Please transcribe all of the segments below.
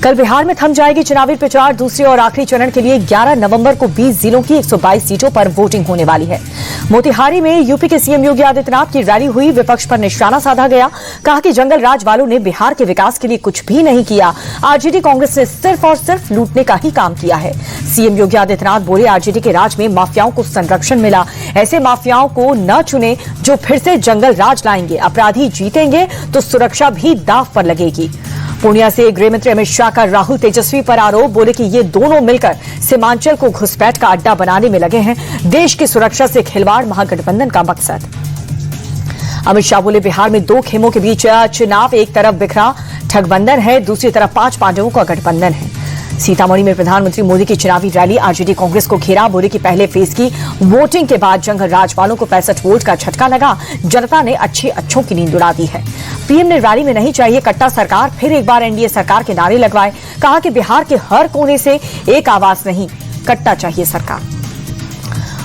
कल बिहार में थम जाएगी चुनावी प्रचार। दूसरे और आखिरी चरण के लिए 11 नवंबर को 20 जिलों की 122 सीटों पर वोटिंग होने वाली है। मोतिहारी में यूपी के सीएम योगी आदित्यनाथ की रैली हुई। विपक्ष पर निशाना साधा गया। कहा कि जंगल राज वालों ने बिहार के विकास के लिए कुछ भी नहीं किया। आरजेडी कांग्रेस ने सिर्फ और सिर्फ लूटने का ही काम किया है। सीएम योगी आदित्यनाथ बोले, आरजेडी के राज में माफियाओं को संरक्षण मिला। ऐसे माफियाओं को न चुने जो फिर से जंगल राज लाएंगे। अपराधी जीतेंगे तो सुरक्षा भी दांव पर लगेगी। पूर्णिया से गृह मंत्री अमित शाह का राहुल तेजस्वी पर आरोप। बोले कि ये दोनों मिलकर सीमांचल को घुसपैठ का अड्डा बनाने में लगे हैं। देश की सुरक्षा से खिलवाड़ महागठबंधन का मकसद। अमित शाह बोले, बिहार में दो खेमों के बीच चुनाव। एक तरफ बिखरा ठगबंधन है, दूसरी तरफ 5 पांडवों का गठबंधन है। सीतामढ़ी में प्रधानमंत्री मोदी की चुनावी रैली। आरजेडी कांग्रेस को घेरा। बोले कि पहले फेज की वोटिंग के बाद जंगल राज वालों को 65 वोट का झटका लगा। जनता ने अच्छों की नींद उड़ा दी है। पीएम ने रैली में नहीं चाहिए कट्टा सरकार, फिर एक बार एनडीए सरकार के नारे लगवाए। कहा कि बिहार के हर कोने से एक आवाज नहीं, कट्टा चाहिए सरकार।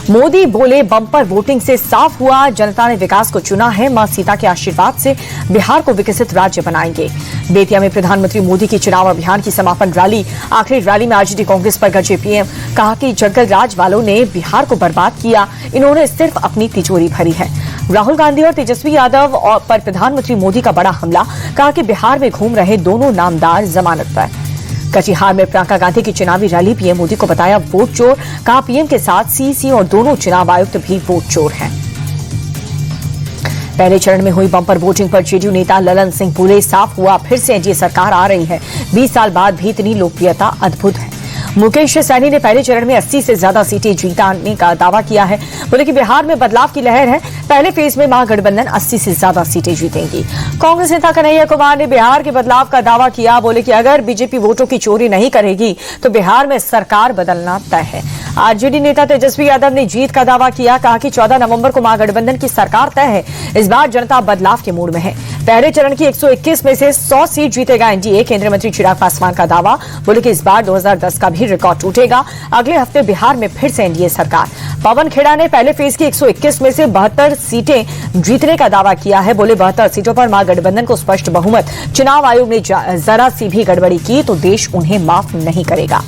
मोदी बोले, बम्पर वोटिंग से साफ हुआ, जनता ने विकास को चुना है। मां सीता के आशीर्वाद से बिहार को विकसित राज्य बनाएंगे। बेतिया में प्रधानमंत्री मोदी की चुनाव अभियान की समापन रैली। आखिरी रैली में आरजेडी कांग्रेस पर गरजे पीएम। कहा कि जंगल राज वालों ने बिहार को बर्बाद किया। इन्होंने सिर्फ अपनी तिजोरी भरी है। राहुल गांधी और तेजस्वी यादव पर प्रधानमंत्री मोदी का बड़ा हमला। कहा कि बिहार में घूम रहे दोनों नामदार जमानत पर। कटिहार में प्रियंका गांधी की चुनावी रैली। पीएम मोदी को बताया वोट चोर। कहा पीएम के साथ सीसी और दोनों चुनाव आयुक्त भी वोट चोर हैं। पहले चरण में हुई बम्पर वोटिंग पर जेडीयू नेता ललन सिंह बोले, साफ हुआ फिर से एनडीए सरकार आ रही है। 20 साल बाद भी इतनी लोकप्रियता अद्भुत है। मुकेश सैनी ने पहले चरण में 80 से ज्यादा सीटें जीतने का दावा किया है। बोले कि बिहार में बदलाव की लहर है। पहले फेज में महागठबंधन 80 से ज्यादा सीटें जीतेंगी। कांग्रेस नेता कन्हैया कुमार ने बिहार के बदलाव का दावा किया। बोले कि अगर बीजेपी वोटों की चोरी नहीं करेगी तो बिहार में सरकार बदलना तय है। आरजेडी नेता तेजस्वी यादव ने जीत का दावा किया। कहा कि 14 नवंबर को महागठबंधन की सरकार तय है। इस बार जनता बदलाव के मूड में है। पहले चरण की 121 में से 100 सीट जीतेगा एनडीए। केंद्रीय मंत्री चिराग पासवान का दावा। बोले कि इस बार 2010 का भी रिकॉर्ड टूटेगा। अगले हफ्ते बिहार में फिर से एनडीए सरकार। पवन खेड़ा ने पहले फेज की 121 में से 72 सीटें जीतने का दावा किया है। बोले 72 सीटों पर महागठबंधन को स्पष्ट बहुमत। चुनाव आयोग ने जरा सी भी गड़बड़ी की तो देश उन्हें माफ नहीं करेगा।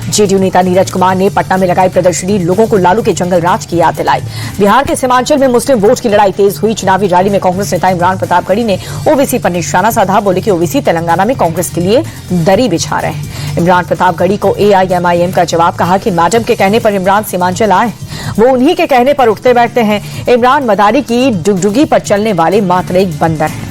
जेडीयू नेता नीरज कुमार ने पटना में लगाई प्रदर्शनी। लोगों को लालू के जंगल राज की याद दिलाई। बिहार के सीमांचल में मुस्लिम वोट की लड़ाई तेज हुई। चुनावी रैली में कांग्रेस नेता इमरान प्रतापगढ़ी ने ओबीसी पर निशाना साधा। बोले कि ओबीसी तेलंगाना में कांग्रेस के लिए दरी बिछा रहे हैं। इमरान प्रतापगढ़ी को एआईएमआईएम का जवाब। कहा कि मैडम के कहने पर इमरान सीमांचल आए, वो उन्हीं के कहने पर उठते बैठते हैं। इमरान मदारी की डुगडुगी पर चलने वाले मात्र एक बंदर हैं।